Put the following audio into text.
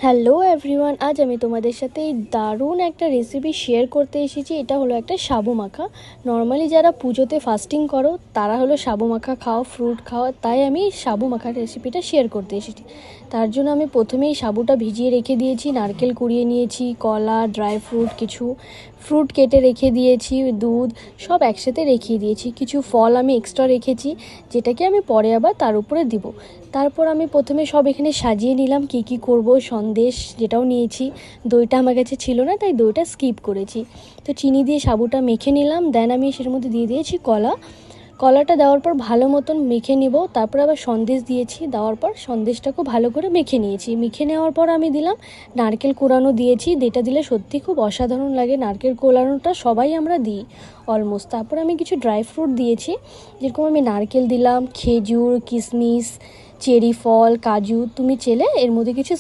Hello everyone, আজ আমি তোমাদের সাথে এই দারুণ একটা রেসিপি শেয়ার করতে এসেছি। এটা হলো একটা সাবু মাখা। নর্মালি যারা পুজোতে ফাস্টিং করো তারা হলো সাবু মাখা খাও, ফ্রুট খাও, তাই আমি সাবু মাখার রেসিপিটা শেয়ার করতে এসেছি। তার জন্য আমি প্রথমেই সাবুটা ভিজিয়ে রেখে দিয়েছি, নারকেল কুড়িয়ে নিয়েছি, কলা, ড্রাই ফ্রুট, কিছু ফ্রুট কেটে রেখে দিয়েছি, দুধ সব একসাথে রেখে দিয়েছি। কিছু ফল আমি এক্সট্রা রেখেছি, যেটাকে আমি পরে আবার তার উপরে দিব। তারপর আমি প্রথমে সব এখানে সাজিয়ে নিলাম কি কি করব। সন্দেশ যেটাও নিয়েছি, দইটা আমার কাছে ছিল না তাই দইটা স্কিপ করেছি। তো চিনি দিয়ে সাবুটা মেখে নিলাম, দেন আমি সের মধ্যে দিয়ে দিয়েছি কলাটা দেওয়ার পর ভালো মতন মেখে নিব। তারপর আবার সন্দেশ দিয়েছি, দেওয়ার পর সন্দেশটাকেও ভালো করে মেখে নিয়েছি। মেখে নেওয়ার পর আমি দিলাম নারকেল কোড়ানো দিয়েছি, যেটা দিলে সত্যি খুব অসাধারণ লাগে। নারকেল কোড়ানোটা সবাই আমরা দিই অলমোস্ট। তারপর আমি কিছু ড্রাই ফ্রুট দিয়েছি, যেরকম আমি নারকেল দিলাম, খেজুর, কিশমিশ, চেরি ফল, কাজু। তুমি চেলে এর মধ্যে কিছু